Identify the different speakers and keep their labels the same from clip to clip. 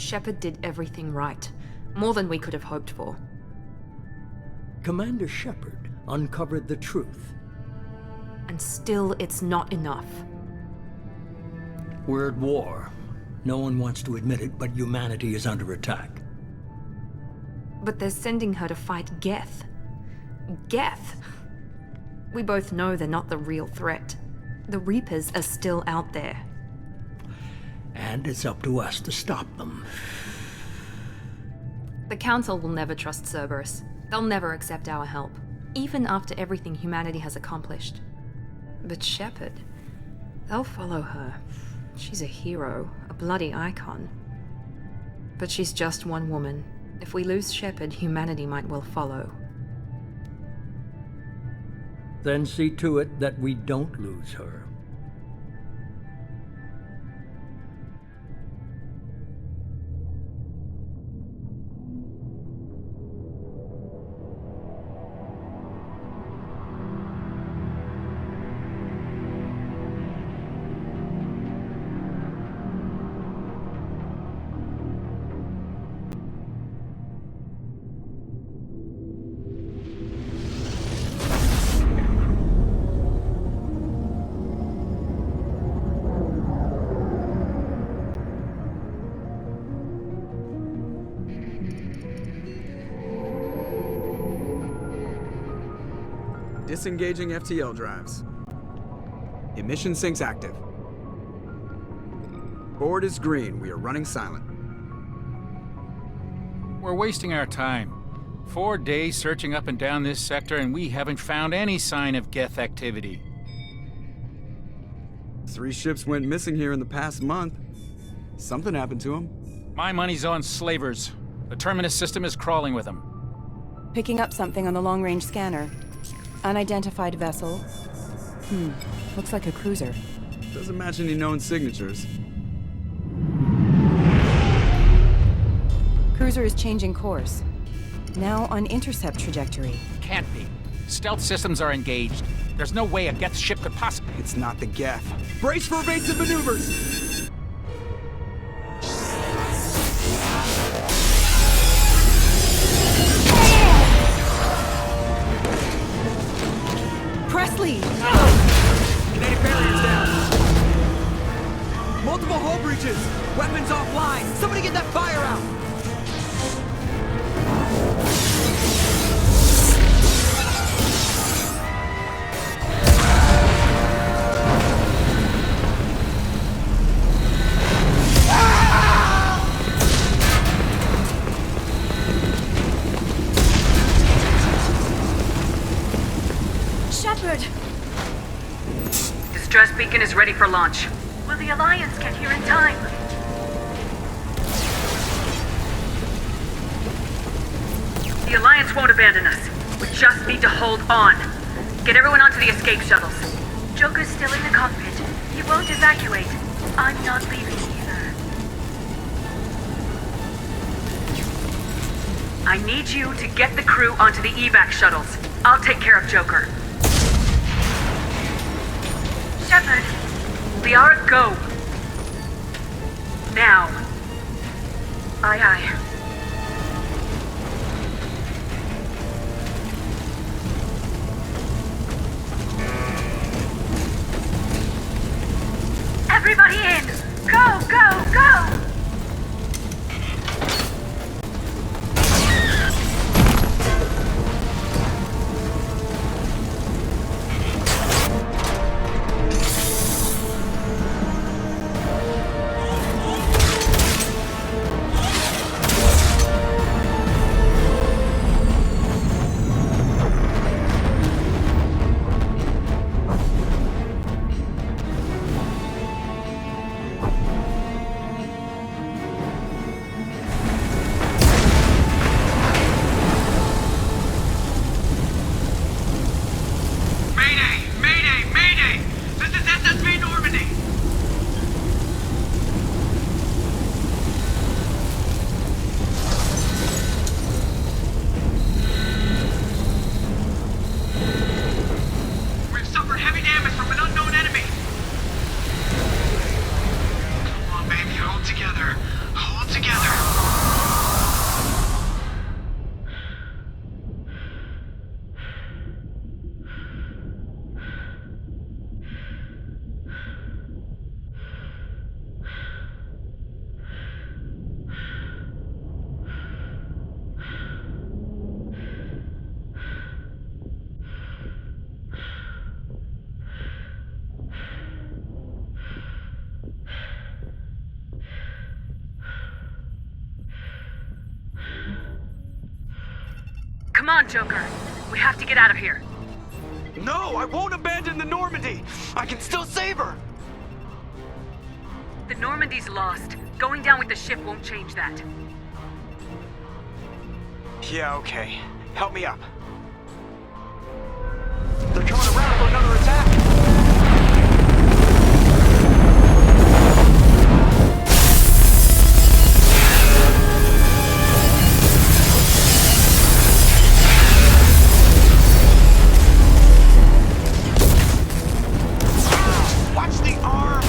Speaker 1: Shepard did everything right. More than we could have hoped for.
Speaker 2: Commander Shepard uncovered the truth.
Speaker 1: And still, it's not enough.
Speaker 2: We're at war. No one wants to admit it, but humanity is under attack.
Speaker 1: But they're sending her to fight Geth. Geth! We both know they're not the real threat. The Reapers are still out there.
Speaker 2: And it's up to us to stop them.
Speaker 1: The Council will never trust Cerberus. They'll never accept our help, even after everything humanity has accomplished. But Shepard, they'll follow her. She's a hero, a bloody icon. But she's just one woman. If we lose Shepard, humanity might well follow.
Speaker 2: Then see to it that we don't lose her.
Speaker 3: Disengaging FTL drives. Emission sinks active. Board is green. We are running silent.
Speaker 4: We're wasting our time. 4 days searching up and down this sector, and we haven't found any sign of Geth activity.
Speaker 3: 3 ships went missing here in the past month. Something happened to them.
Speaker 4: My money's on slavers. The Terminus system is crawling with them.
Speaker 5: Picking up something on the long-range scanner. Unidentified vessel. Looks like a cruiser.
Speaker 3: Doesn't match any known signatures.
Speaker 5: Cruiser is changing course. Now on intercept trajectory.
Speaker 4: Can't be. Stealth systems are engaged. There's no way a Geth ship could possibly...
Speaker 3: It's not the Geth. Brace for evasive maneuvers!
Speaker 5: Presley!
Speaker 3: Kinetic barriers down. Multiple hull breaches. Weapons offline. Somebody get that fire out.
Speaker 5: Shepard!
Speaker 6: Distress beacon is ready for launch. Will the Alliance get here in time? The Alliance won't abandon us. We just need to hold on. Get everyone onto the escape shuttles. Joker's still in the cockpit. He won't evacuate. I'm not leaving either. I need you to get the crew onto the evac shuttles. I'll take care of Joker. Shepard! Liara, go! Now. Aye, aye. Everybody in! Go, go, go! Come on, Joker. We have to get out of here.
Speaker 3: No, I won't abandon the Normandy! I can still save her!
Speaker 6: The Normandy's lost. Going down with the ship won't change that.
Speaker 3: Yeah, okay. Help me up. They're coming around for another attack! Watch the arm!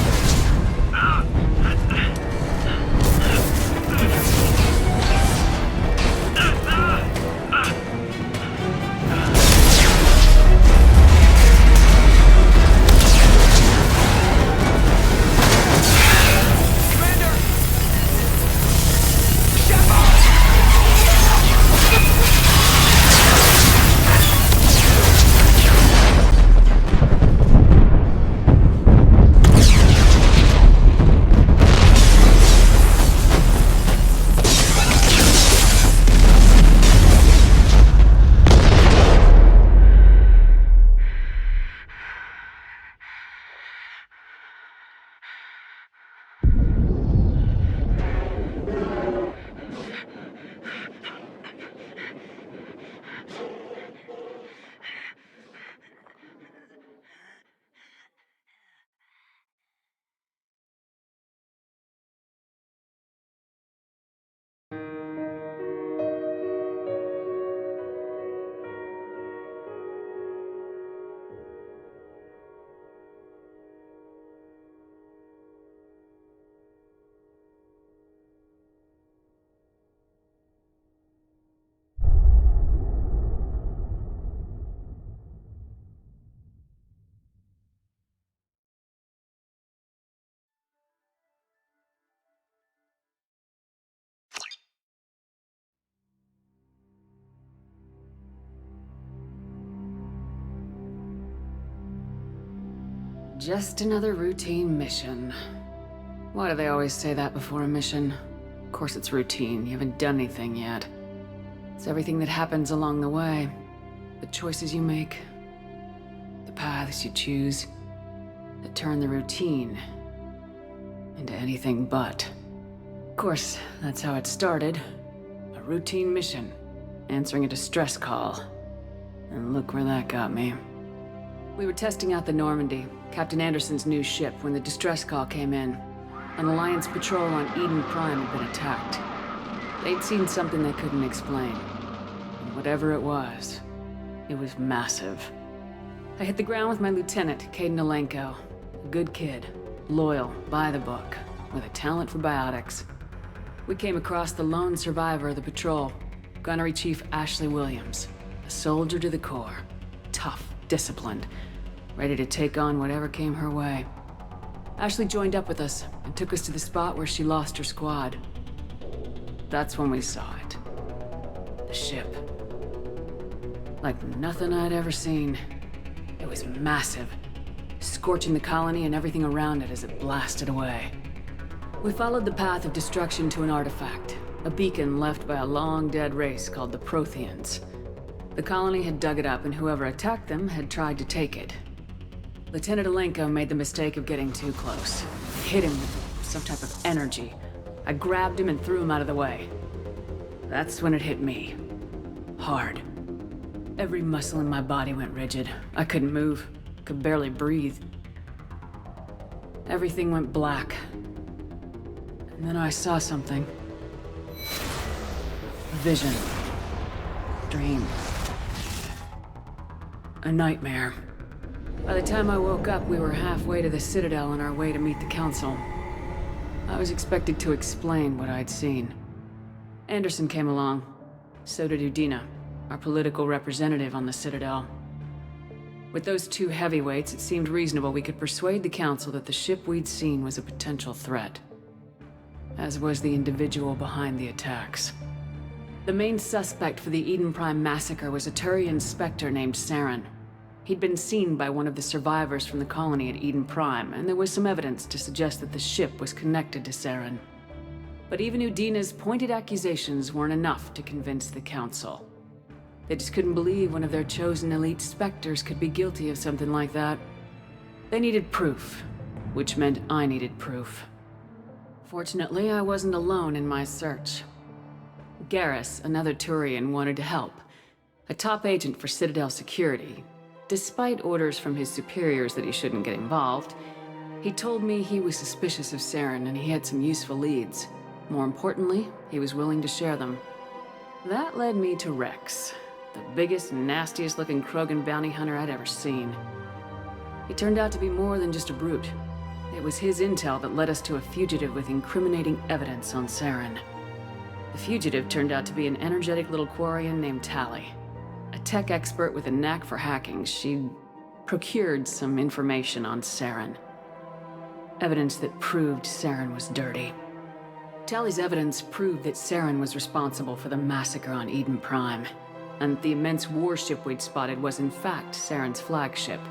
Speaker 7: Just another routine mission. Why do they always say that before a mission? Of course it's routine, you haven't done anything yet. It's everything that happens along the way. The choices you make, the paths you choose, that turn the routine into anything but. Of course, that's how it started. A routine mission, answering a distress call. And look where that got me. We were testing out the Normandy, Captain Anderson's new ship, when the distress call came in. An Alliance patrol on Eden Prime had been attacked. They'd seen something they couldn't explain. And whatever it was massive. I hit the ground with my lieutenant, Caden Alenko. A good kid, loyal, by the book, with a talent for biotics. We came across the lone survivor of the patrol, Gunnery Chief Ashley Williams. A soldier to the core. Tough, disciplined, ready to take on whatever came her way. Ashley joined up with us and took us to the spot where she lost her squad. That's when we saw it. The ship. Like nothing I'd ever seen. It was massive, scorching the colony and everything around it as it blasted away. We followed the path of destruction to an artifact, a beacon left by a long-dead race called the Protheans. The colony had dug it up, and whoever attacked them had tried to take it. Lieutenant Alenko made the mistake of getting too close. I hit him with some type of energy. I grabbed him and threw him out of the way. That's when it hit me. Hard. Every muscle in my body went rigid. I couldn't move. Could barely breathe. Everything went black. And then I saw something. A vision. Dream. A nightmare. By the time I woke up, we were halfway to the Citadel on our way to meet the Council. I was expected to explain what I'd seen. Anderson came along. So did Udina, our political representative on the Citadel. With those two heavyweights, it seemed reasonable we could persuade the Council that the ship we'd seen was a potential threat. As was the individual behind the attacks. The main suspect for the Eden Prime massacre was a Turian Spectre named Saren. He'd been seen by one of the survivors from the colony at Eden Prime, and there was some evidence to suggest that the ship was connected to Saren. But even Udina's pointed accusations weren't enough to convince the Council. They just couldn't believe one of their chosen elite Spectres could be guilty of something like that. They needed proof, which meant I needed proof. Fortunately, I wasn't alone in my search. Garrus, another Turian, wanted to help. A top agent for Citadel Security. Despite orders from his superiors that he shouldn't get involved, he told me he was suspicious of Saren and he had some useful leads. More importantly, he was willing to share them. That led me to Rex, the biggest, nastiest looking Krogan bounty hunter I'd ever seen. He turned out to be more than just a brute. It was his intel that led us to a fugitive with incriminating evidence on Saren. The fugitive turned out to be an energetic little Quarian named Tali. A tech expert with a knack for hacking, she'd procured some information on Saren. Evidence that proved Saren was dirty. Tali's evidence proved that Saren was responsible for the massacre on Eden Prime, and the immense warship we'd spotted was in fact Saren's flagship.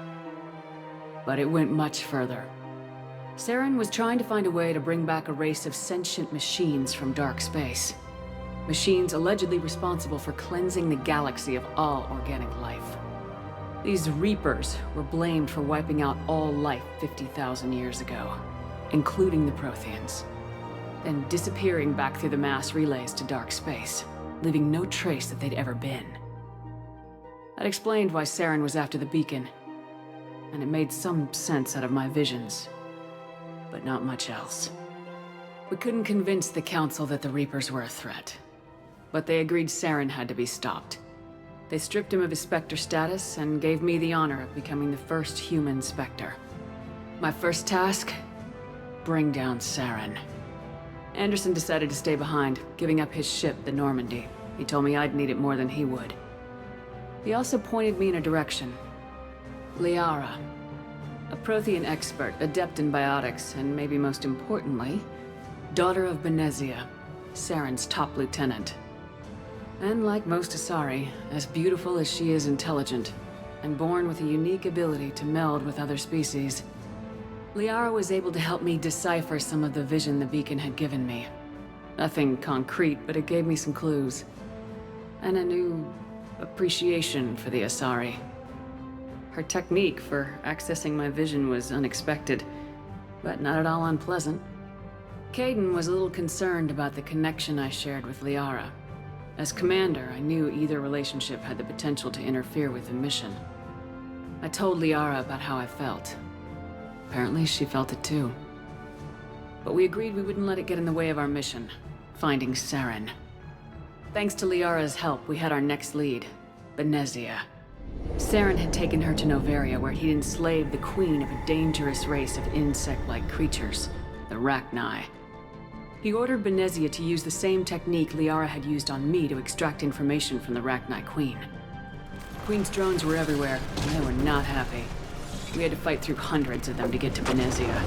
Speaker 7: But it went much further. Saren was trying to find a way to bring back a race of sentient machines from dark space. Machines allegedly responsible for cleansing the galaxy of all organic life. These Reapers were blamed for wiping out all life 50,000 years ago, including the Protheans, then disappearing back through the mass relays to dark space, leaving no trace that they'd ever been. That explained why Saren was after the beacon, and it made some sense out of my visions, but not much else. We couldn't convince the Council that the Reapers were a threat, but they agreed Saren had to be stopped. They stripped him of his Spectre status and gave me the honor of becoming the first human Spectre. My first task? Bring down Saren. Anderson decided to stay behind, giving up his ship, the Normandy. He told me I'd need it more than he would. He also pointed me in a direction. Liara. A Prothean expert, adept in biotics, and maybe most importantly, daughter of Benezia, Saren's top lieutenant. And like most Asari, as beautiful as she is intelligent, and born with a unique ability to meld with other species, Liara was able to help me decipher some of the vision the beacon had given me. Nothing concrete, but it gave me some clues. And a new appreciation for the Asari. Her technique for accessing my vision was unexpected, but not at all unpleasant. Kaidan was a little concerned about the connection I shared with Liara. As commander, I knew either relationship had the potential to interfere with the mission. I told Liara about how I felt. Apparently, she felt it too. But we agreed we wouldn't let it get in the way of our mission, finding Saren. Thanks to Liara's help, we had our next lead, Benezia. Saren had taken her to Noveria, where he'd enslaved the queen of a dangerous race of insect-like creatures, the Rachni. He ordered Benezia to use the same technique Liara had used on me to extract information from the Rachni Queen. The Queen's drones were everywhere, and they were not happy. We had to fight through hundreds of them to get to Benezia.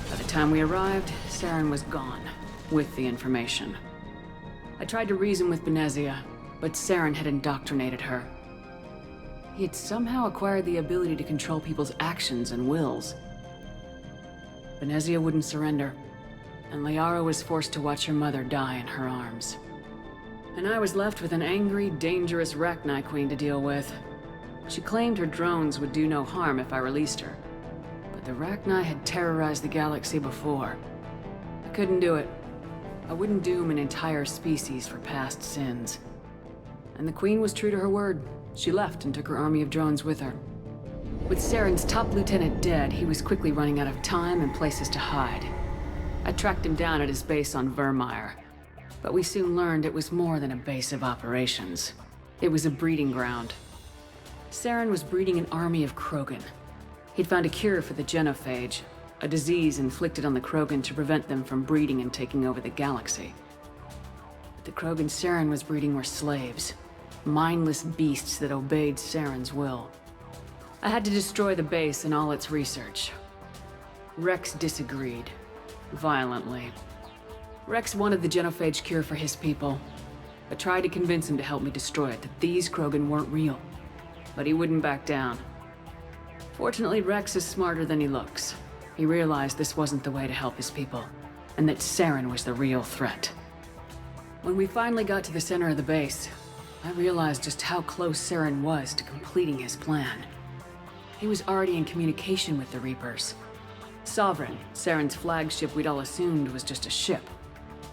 Speaker 7: By the time we arrived, Saren was gone, with the information. I tried to reason with Benezia, but Saren had indoctrinated her. He had somehow acquired the ability to control people's actions and wills. Benezia wouldn't surrender, and Liara was forced to watch her mother die in her arms. And I was left with an angry, dangerous Rachni Queen to deal with. She claimed her drones would do no harm if I released her. But the Rachni had terrorized the galaxy before. I couldn't do it. I wouldn't doom an entire species for past sins. And the Queen was true to her word. She left and took her army of drones with her. With Saren's top lieutenant dead, he was quickly running out of time and places to hide. I tracked him down at his base on Vermeer, but we soon learned it was more than a base of operations. It was a breeding ground. Saren was breeding an army of Krogan. He'd found a cure for the genophage, a disease inflicted on the Krogan to prevent them from breeding and taking over the galaxy. But the Krogan Saren was breeding were slaves, mindless beasts that obeyed Saren's will. I had to destroy the base and all its research. Rex disagreed. Violently. Rex wanted the genophage cure for his people. I tried to convince him to help me destroy it, that these Krogan weren't real. But he wouldn't back down. Fortunately, Rex is smarter than he looks. He realized this wasn't the way to help his people, and that Saren was the real threat. When we finally got to the center of the base, I realized just how close Saren was to completing his plan. He was already in communication with the Reapers. Sovereign, Saren's flagship we'd all assumed was just a ship,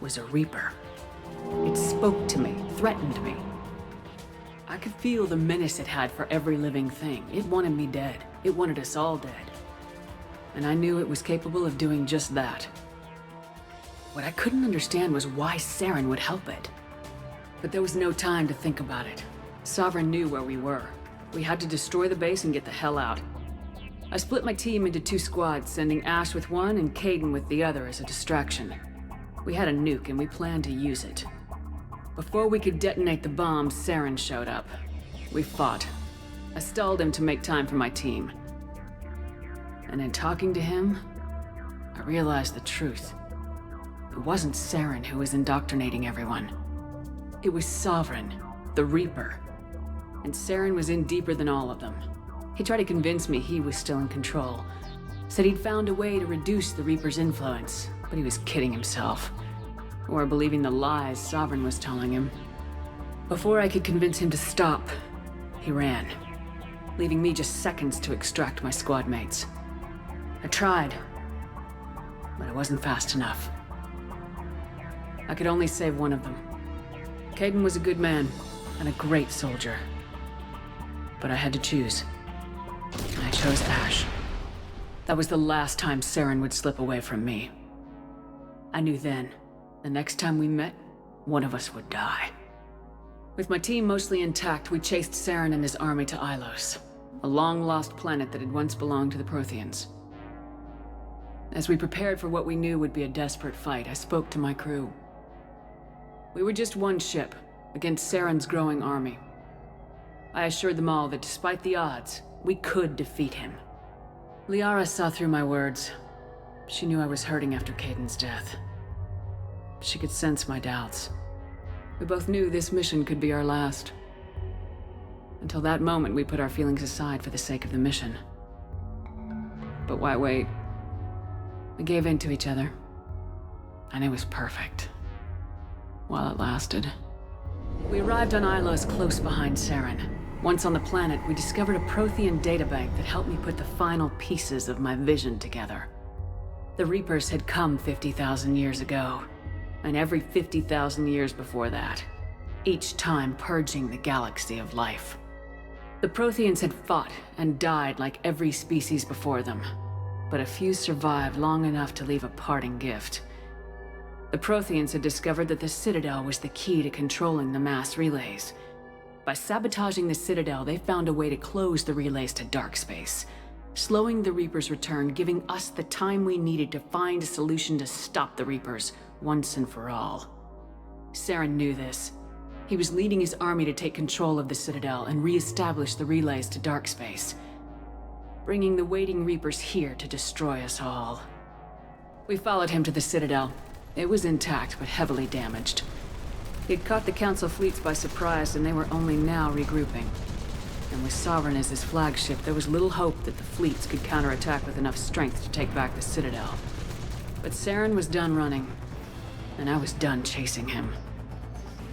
Speaker 7: was a Reaper. It spoke to me, threatened me. I could feel the menace it had for every living thing. It wanted me dead. It wanted us all dead. And I knew it was capable of doing just that. What I couldn't understand was why Saren would help it. But there was no time to think about it. Sovereign knew where we were. We had to destroy the base and get the hell out. I split my team into 2 squads, sending Ash with one and Caden with the other as a distraction. We had a nuke and we planned to use it. Before we could detonate the bomb, Saren showed up. We fought. I stalled him to make time for my team. And in talking to him, I realized the truth. It wasn't Saren who was indoctrinating everyone. It was Sovereign, the Reaper. And Saren was in deeper than all of them. He tried to convince me he was still in control. Said he'd found a way to reduce the Reaper's influence, but he was kidding himself. Or believing the lies Sovereign was telling him. Before I could convince him to stop, he ran, leaving me just seconds to extract my squad mates. I tried, but it wasn't fast enough. I could only save one of them. Caden was a good man and a great soldier. But I had to choose. And I chose Ash. That was the last time Saren would slip away from me. I knew then, the next time we met, one of us would die. With my team mostly intact, we chased Saren and his army to Ilos, a long-lost planet that had once belonged to the Protheans. As we prepared for what we knew would be a desperate fight, I spoke to my crew. We were just one ship, against Saren's growing army. I assured them all that despite the odds, we could defeat him. Liara saw through my words. She knew I was hurting after Caden's death. She could sense my doubts. We both knew this mission could be our last. Until that moment, we put our feelings aside for the sake of the mission. But why wait? We gave in to each other. And it was perfect. While it lasted. We arrived on Ilos close behind Saren. Once on the planet, we discovered a Prothean databank that helped me put the final pieces of my vision together. The Reapers had come 50,000 years ago, and every 50,000 years before that, each time purging the galaxy of life. The Protheans had fought and died like every species before them, but a few survived long enough to leave a parting gift. The Protheans had discovered that the Citadel was the key to controlling the mass relays. By sabotaging the Citadel, they found a way to close the relays to dark space, slowing the Reapers' return, giving us the time we needed to find a solution to stop the Reapers once and for all. Saren knew this. He was leading his army to take control of the Citadel and re-establish the relays to dark space, bringing the waiting Reapers here to destroy us all. We followed him to the Citadel. It was intact, but heavily damaged. He'd caught the Council fleets by surprise, and they were only now regrouping. And with Sovereign as his flagship, there was little hope that the fleets could counterattack with enough strength to take back the Citadel. But Saren was done running, and I was done chasing him.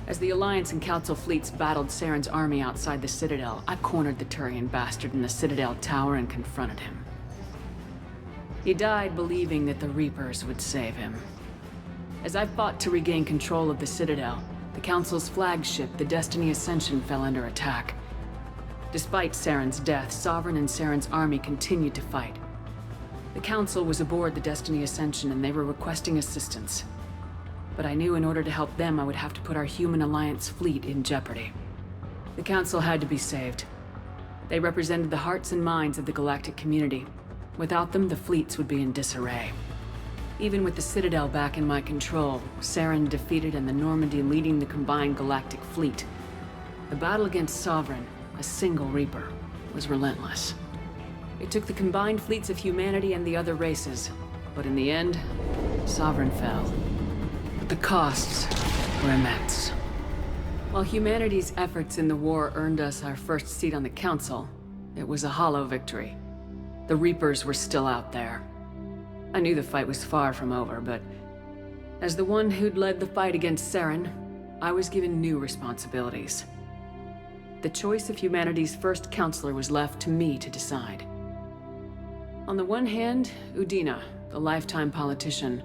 Speaker 7: As the Alliance and Council fleets battled Saren's army outside the Citadel, I cornered the Turian bastard in the Citadel tower and confronted him. He died believing that the Reapers would save him. As I fought to regain control of the Citadel, the Council's flagship, the Destiny Ascension, fell under attack. Despite Saren's death, Sovereign and Saren's army continued to fight. The Council was aboard the Destiny Ascension and they were requesting assistance. But I knew in order to help them, I would have to put our human Alliance fleet in jeopardy. The Council had to be saved. They represented the hearts and minds of the galactic community. Without them, the fleets would be in disarray. Even with the Citadel back in my control, Saren defeated and the Normandy leading the combined galactic fleet, the battle against Sovereign, a single Reaper, was relentless. It took the combined fleets of humanity and the other races, but in the end, Sovereign fell. But the costs were immense. While humanity's efforts in the war earned us our first seat on the Council, it was a hollow victory. The Reapers were still out there. I knew the fight was far from over, but as the one who'd led the fight against Saren, I was given new responsibilities. the choice of humanity's first counselor was left to me to decide. On the one hand, Udina, the lifetime politician.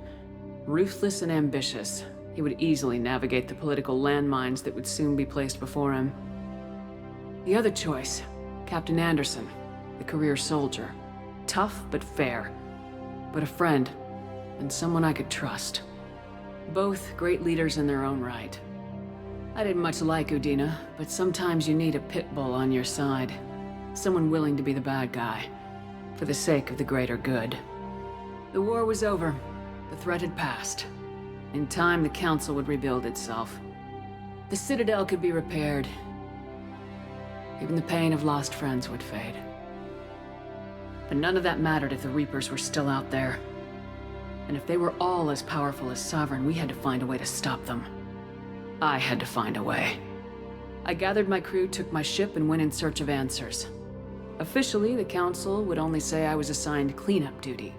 Speaker 7: Ruthless and ambitious, he would easily navigate the political landmines that would soon be placed before him. The other choice, Captain Anderson, the career soldier. Tough but fair, but a friend, and someone I could trust. Both great leaders in their own right. I didn't much like Udina, but sometimes you need a pit bull on your side. Someone willing to be the bad guy, for the sake of the greater good. The war was over. The threat had passed. In time, the Council would rebuild itself. The Citadel could be repaired. Even the pain of lost friends would fade. But none of that mattered if the Reapers were still out there. And if they were all as powerful as Sovereign, we had to find a way to stop them. I had to find a way. I gathered my crew, took my ship, and went in search of answers. Officially, the Council would only say I was assigned cleanup duty,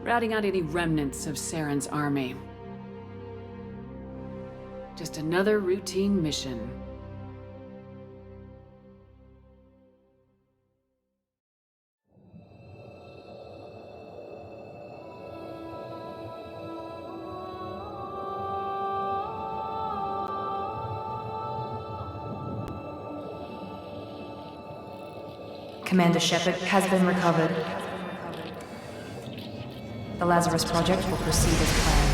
Speaker 7: routing out any remnants of Saren's army. Just another routine mission.
Speaker 1: Commander Shepard has been recovered. The Lazarus Project will proceed as planned.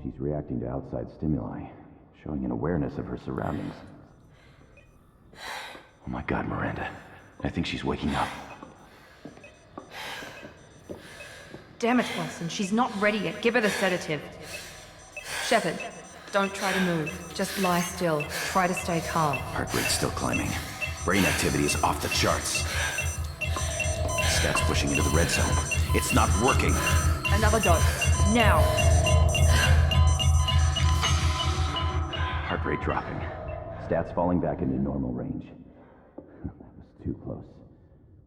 Speaker 8: She's reacting to outside stimuli, showing an awareness of her surroundings. Oh my god, Miranda. I think she's waking up.
Speaker 1: Damn it, Watson, she's not ready yet. Give her the sedative. Shepard, don't try to move. Just lie still. Try to stay calm.
Speaker 8: Heart rate's still climbing. Brain activity is off the charts. Stats pushing into the red zone. It's not working.
Speaker 1: Another dose. Now.
Speaker 8: Heart rate dropping. Stats falling back into normal range. That was too close.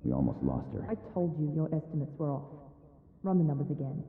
Speaker 8: We almost lost her.
Speaker 1: I told you your estimates were off. Run the numbers again.